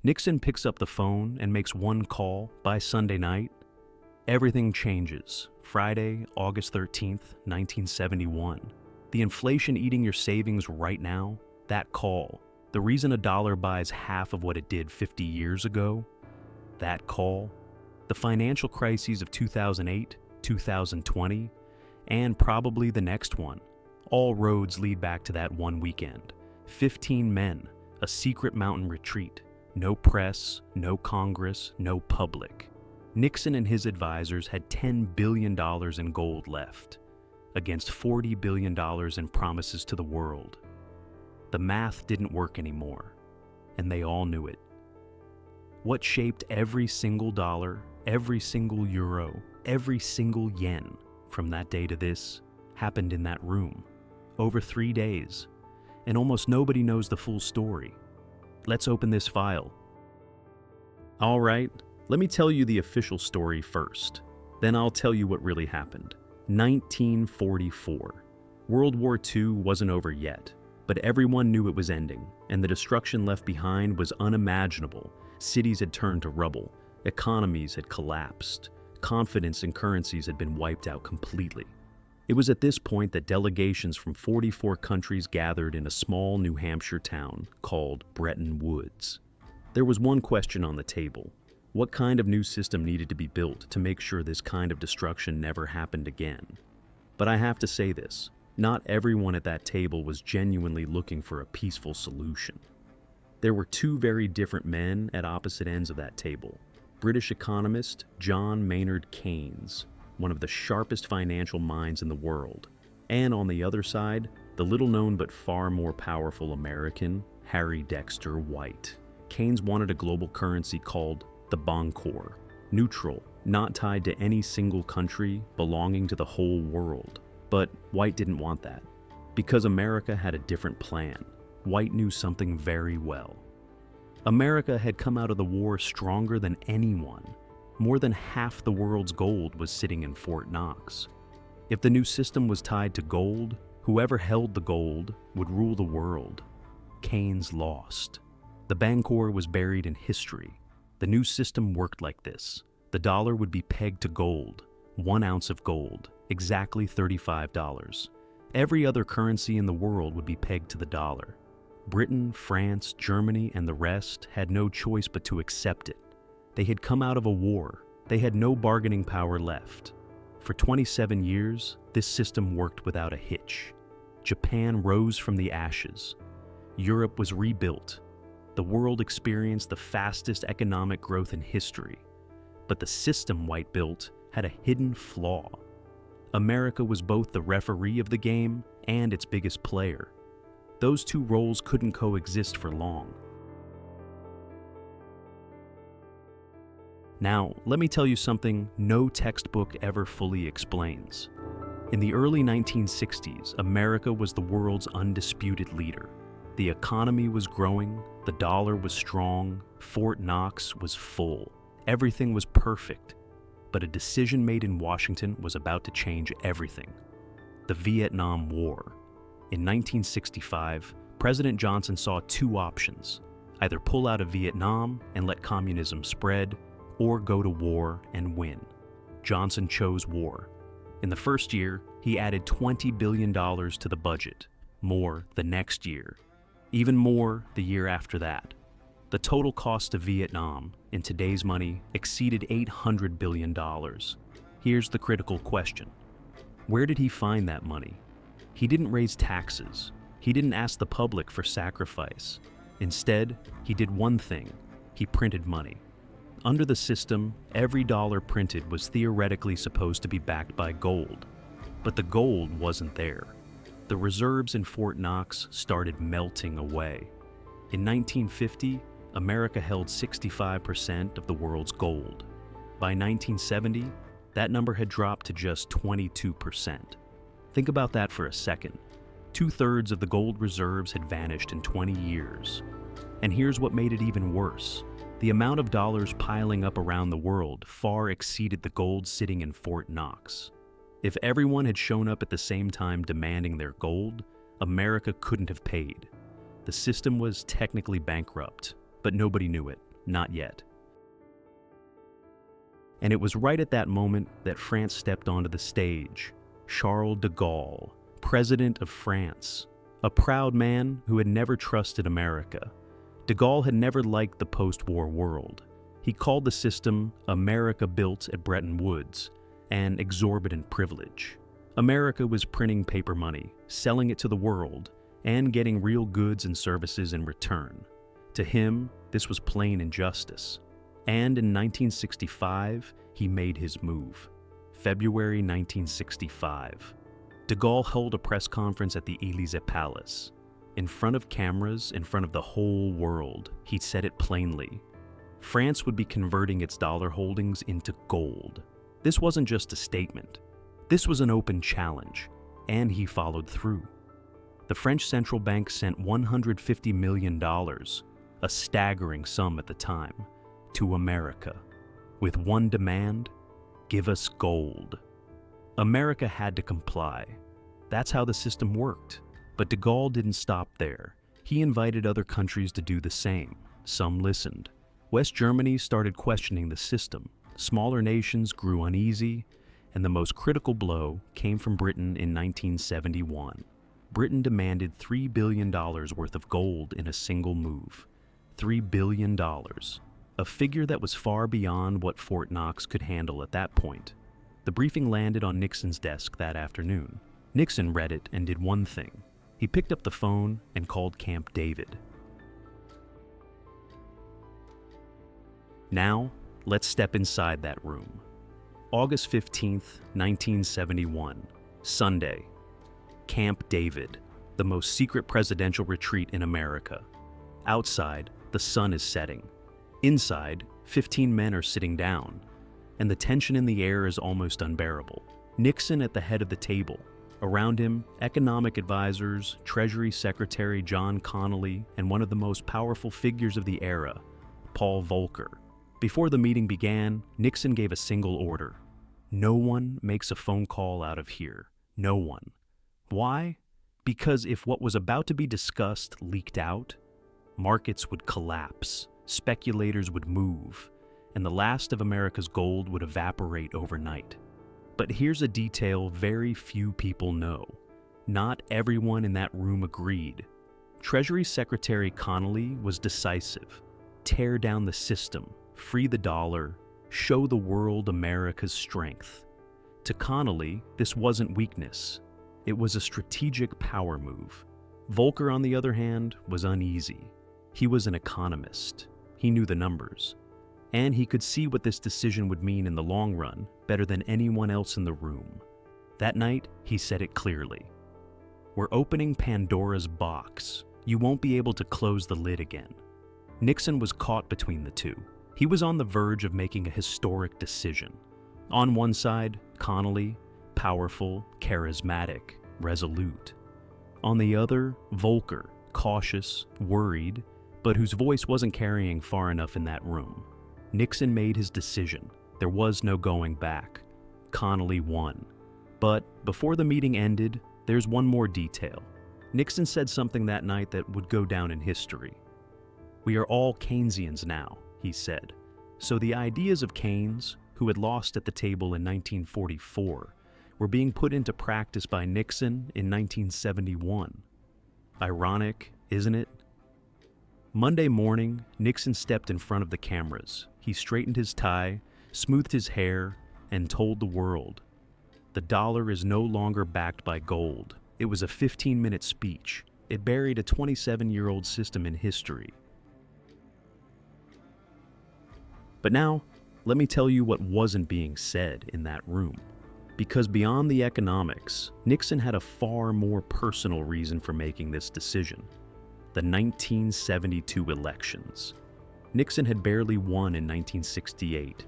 Nixon picks up the phone and makes one call by Sunday night. Everything changes. Friday, August 13th, 1971. The inflation eating your savings right now, that call, the reason a dollar buys half of what it did 50 years ago, that call, the financial crises of 2008, 2020, and probably the next one. All roads lead back to that one weekend. 15 men, a secret mountain retreat. No press, no Congress, no public. Nixon and his advisors had $10 billion in gold left, against $40 billion in promises to the world. The math didn't work anymore, and they all knew it. What shaped every single dollar, every single euro, every single yen from that day to this happened in that room, over 3 days, and almost nobody knows the full story. Let's open this file. All right, let me tell you the official story first. Then I'll tell you what really happened. 1944. World War II wasn't over yet, but everyone knew it was ending, and the destruction left behind was unimaginable. Cities had turned to rubble, economies had collapsed, confidence in currencies had been wiped out completely. It was at this point that delegations from 44 countries gathered in a small New Hampshire town called Bretton Woods. There was one question on the table. What kind of new system needed to be built to make sure this kind of destruction never happened again? But I have to say this, not everyone at that table was genuinely looking for a peaceful solution. There were two very different men at opposite ends of that table. British economist John Maynard Keynes, one of the sharpest financial minds in the world, and on the other side, the little-known but far more powerful American, Harry Dexter White. Keynes wanted a global currency called the Bancor, neutral, not tied to any single country, belonging to the whole world. But White didn't want that. Because America had a different plan, White knew something very well. America had come out of the war stronger than anyone. More than half the world's gold was sitting in Fort Knox. If the new system was tied to gold, whoever held the gold would rule the world. Keynes lost. The Bancor was buried in history. The new system worked like this. The dollar would be pegged to gold, 1 ounce of gold, exactly $35. Every other currency in the world would be pegged to the dollar. Britain, France, Germany, and the rest had no choice but to accept it. They had come out of a war. They had no bargaining power left. For 27 years, this system worked without a hitch. Japan rose from the ashes. Europe was rebuilt. The world experienced the fastest economic growth in history. But the system White built had a hidden flaw. America was both the referee of the game and its biggest player. Those two roles couldn't coexist for long. Now, let me tell you something no textbook ever fully explains. In the early 1960s, America was the world's undisputed leader. The economy was growing, the dollar was strong, Fort Knox was full. Everything was perfect. But a decision made in Washington was about to change everything. The Vietnam War. In 1965, President Johnson saw two options: either pull out of Vietnam and let communism spread, or go to war and win. Johnson chose war. In the first year, he added $20 billion to the budget, more the next year, even more the year after that. The total cost of Vietnam, in today's money, exceeded $800 billion. Here's the critical question. Where did he find that money? He didn't raise taxes. He didn't ask the public for sacrifice. Instead, he did one thing. He printed money. Under the system, every dollar printed was theoretically supposed to be backed by gold. But the gold wasn't there. The reserves in Fort Knox started melting away. In 1950, America held 65% of the world's gold. By 1970, that number had dropped to just 22%. Think about that for a second. 2/3 of the gold reserves had vanished in 20 years. And here's what made it even worse. The amount of dollars piling up around the world far exceeded the gold sitting in Fort Knox. If everyone had shown up at the same time demanding their gold, America couldn't have paid. The system was technically bankrupt, but nobody knew it. Not yet. And it was right at that moment that France stepped onto the stage. Charles de Gaulle, President of France, a proud man who had never trusted America. De Gaulle had never liked the post-war world. He called the system America built at Bretton Woods an exorbitant privilege. America was printing paper money, selling it to the world, and getting real goods and services in return. To him, this was plain injustice. And in 1965, he made his move. February 1965. De Gaulle held a press conference at the Élysée Palace. In front of cameras, in front of the whole world, he said it plainly. France would be converting its dollar holdings into gold. This wasn't just a statement. This was an open challenge, and he followed through. The French central bank sent $150 million, a staggering sum at the time, to America, with one demand: give us gold. America had to comply. That's how the system worked. But de Gaulle didn't stop there. He invited other countries to do the same. Some listened. West Germany started questioning the system. Smaller nations grew uneasy, and the most critical blow came from Britain in 1971. Britain demanded $3 billion worth of gold in a single move. $3 billion. A figure that was far beyond what Fort Knox could handle at that point. The briefing landed on Nixon's desk that afternoon. Nixon read it and did one thing. He picked up the phone and called Camp David. Now, let's step inside that room. August 15th, 1971, Sunday. Camp David, the most secret presidential retreat in America. Outside, the sun is setting. Inside, 15 men are sitting down, and the tension in the air is almost unbearable. Nixon at the head of the table. Around him, economic advisors, Treasury Secretary John Connally, and one of the most powerful figures of the era, Paul Volcker. Before the meeting began, Nixon gave a single order. No one makes a phone call out of here. No one. Why? Because if what was about to be discussed leaked out, markets would collapse, speculators would move, and the last of America's gold would evaporate overnight. But here's a detail very few people know. Not everyone in that room agreed. Treasury Secretary Connally was decisive. Tear down the system, free the dollar, show the world America's strength. To Connally, this wasn't weakness. It was a strategic power move. Volcker, on the other hand, was uneasy. He was an economist. He knew the numbers. And he could see what this decision would mean in the long run better than anyone else in the room. That night, he said it clearly. We're opening Pandora's box. You won't be able to close the lid again. Nixon was caught between the two. He was on the verge of making a historic decision. On one side, Connally, powerful, charismatic, resolute. On the other, Volcker, cautious, worried, but whose voice wasn't carrying far enough in that room. Nixon made his decision. There was no going back. Connally won. But before the meeting ended, there's one more detail. Nixon said something that night that would go down in history. We are all Keynesians now, he said. So the ideas of Keynes, who had lost at the table in 1944, were being put into practice by Nixon in 1971. Ironic, isn't it? Monday morning, Nixon stepped in front of the cameras. He straightened his tie, smoothed his hair, and told the world, the dollar is no longer backed by gold. It was a 15-minute speech. It buried a 27-year-old system in history. But now, let me tell you what wasn't being said in that room. Because beyond the economics, Nixon had a far more personal reason for making this decision. The 1972 elections. Nixon had barely won in 1968,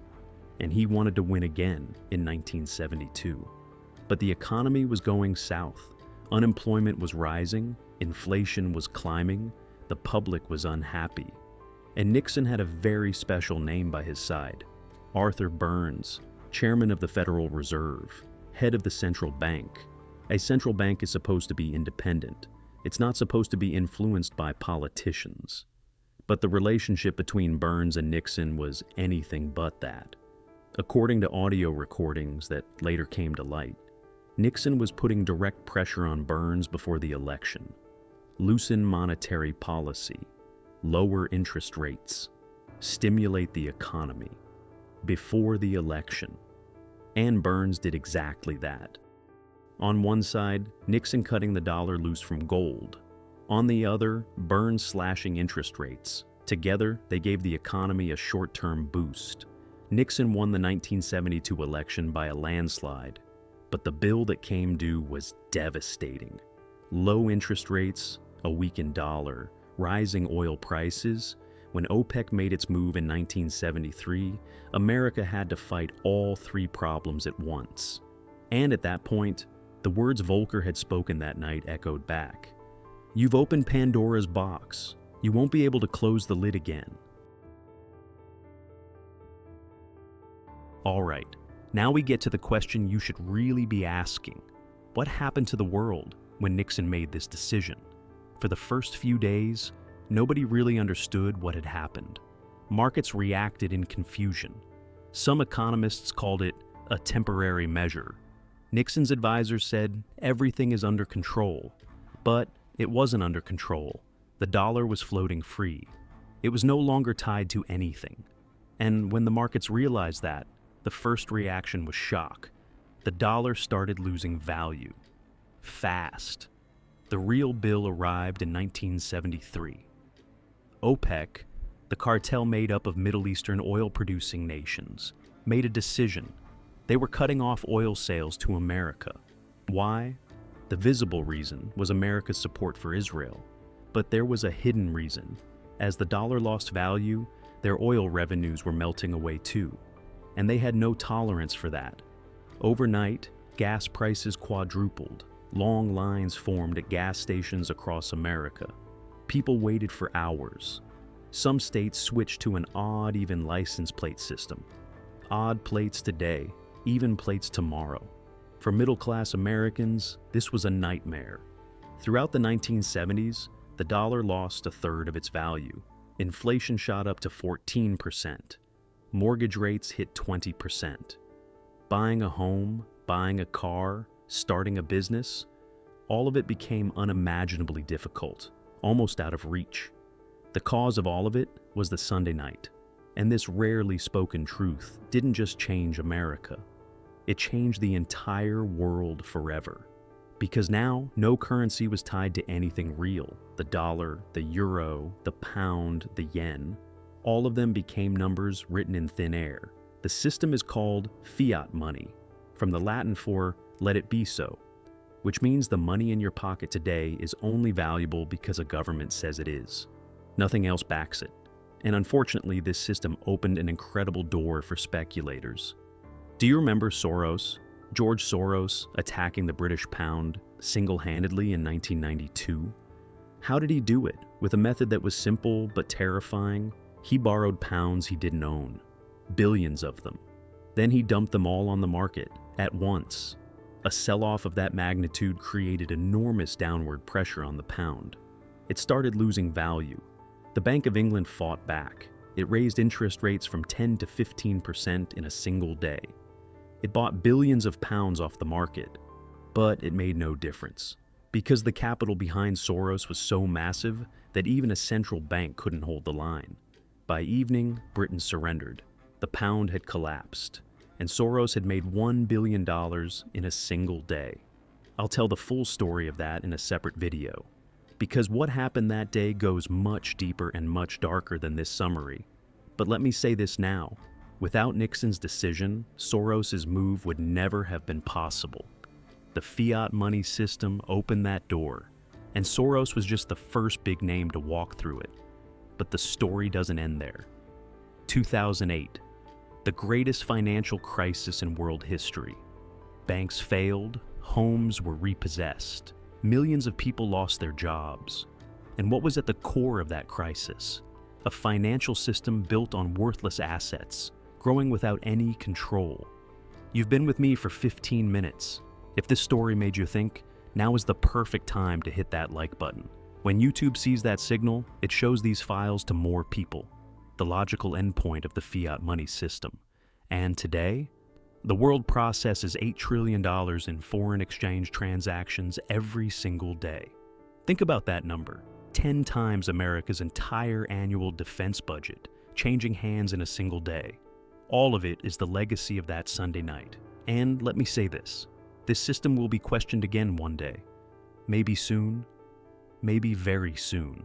and he wanted to win again in 1972. But the economy was going south. Unemployment was rising, inflation was climbing, the public was unhappy. And Nixon had a very special name by his side. Arthur Burns, chairman of the Federal Reserve, head of the central bank. A central bank is supposed to be independent. It's not supposed to be influenced by politicians. But the relationship between Burns and Nixon was anything but that. According to audio recordings that later came to light, Nixon was putting direct pressure on Burns before the election. Loosen monetary policy, lower interest rates, stimulate the economy before the election. And Burns did exactly that. On one side, Nixon cutting the dollar loose from gold. On the other, Burns slashing interest rates. Together, they gave the economy a short-term boost. Nixon won the 1972 election by a landslide, but the bill that came due was devastating. Low interest rates, a weakened dollar, rising oil prices. When OPEC made its move in 1973, America had to fight all three problems at once. And at that point, the words Volcker had spoken that night echoed back. "You've opened Pandora's box. You won't be able to close the lid again." All right, now we get to the question you should really be asking. What happened to the world when Nixon made this decision? For the first few days, nobody really understood what had happened. Markets reacted in confusion. Some economists called it a temporary measure. Nixon's advisors said everything is under control, but it wasn't under control. The dollar was floating free. It was no longer tied to anything. And when the markets realized that, the first reaction was shock. The dollar started losing value. Fast. The real bill arrived in 1973. OPEC, the cartel made up of Middle Eastern oil-producing nations, made a decision. They were cutting off oil sales to America. Why? The visible reason was America's support for Israel. But there was a hidden reason. As the dollar lost value, their oil revenues were melting away too. And they had no tolerance for that. Overnight, gas prices quadrupled. Long lines formed at gas stations across America. People waited for hours. Some states switched to an odd, even license plate system. Odd plates today, even plates tomorrow. For middle-class Americans, this was a nightmare. Throughout the 1970s, the dollar lost a third of its value. Inflation shot up to 14%. Mortgage rates hit 20%. Buying a home, buying a car, starting a business, all of it became unimaginably difficult, almost out of reach. The cause of all of it was the Sunday night. And this rarely spoken truth didn't just change America. It changed the entire world forever. Because now, no currency was tied to anything real. The dollar, the euro, the pound, the yen. All of them became numbers written in thin air. The system is called fiat money, from the Latin for "let it be so," which means the money in your pocket today is only valuable because a government says it is. Nothing else backs it. And unfortunately, this system opened an incredible door for speculators. Do you remember Soros? George Soros attacking the British pound single-handedly in 1992? How did he do it? With a method that was simple but terrifying. He borrowed pounds he didn't own, billions of them. Then he dumped them all on the market at once. A sell-off of that magnitude created enormous downward pressure on the pound. It started losing value. The Bank of England fought back. It raised interest rates from 10 to 15% in a single day. It bought billions of pounds off the market, but it made no difference, because the capital behind Soros was so massive that even a central bank couldn't hold the line. By evening, Britain surrendered. The pound had collapsed, and Soros had made $1 billion in a single day. I'll tell the full story of that in a separate video, because what happened that day goes much deeper and much darker than this summary. But let me say this now. Without Nixon's decision, Soros's move would never have been possible. The fiat money system opened that door, and Soros was just the first big name to walk through it. But the story doesn't end there. 2008, the greatest financial crisis in world history. Banks failed, homes were repossessed, millions of people lost their jobs. And what was at the core of that crisis? A financial system built on worthless assets, growing without any control. You've been with me for 15 minutes. If this story made you think, now is the perfect time to hit that like button. When YouTube sees that signal, it shows these files to more people, the logical endpoint of the fiat money system. And today, the world processes $8 trillion in foreign exchange transactions every single day. Think about that number. 10 times America's entire annual defense budget, changing hands in a single day. All of it is the legacy of that Sunday night. And let me say this system will be questioned again one day. Maybe soon, maybe very soon.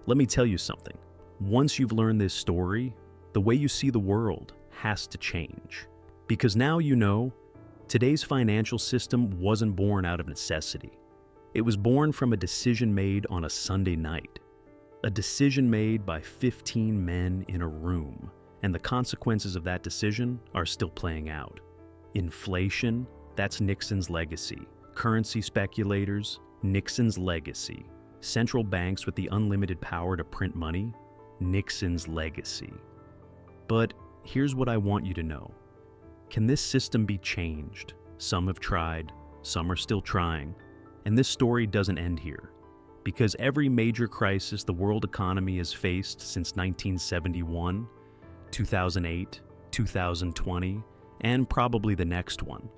Let me tell you something. Once you've learned this story, the way you see the world has to change. Because now you know, today's financial system wasn't born out of necessity. It was born from a decision made on a Sunday night. A decision made by 15 men in a room, and the consequences of that decision are still playing out. Inflation, that's Nixon's legacy. Currency speculators, Nixon's legacy. Central banks with the unlimited power to print money, Nixon's legacy. But here's what I want you to know. Can this system be changed? Some have tried, some are still trying. And this story doesn't end here, because every major crisis the world economy has faced since 1971, 2008, 2020, and probably the next one,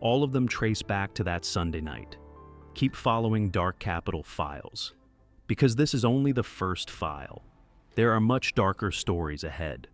all of them trace back to that Sunday night. Keep following Dark Capital Files, because this is only the first file. There are much darker stories ahead.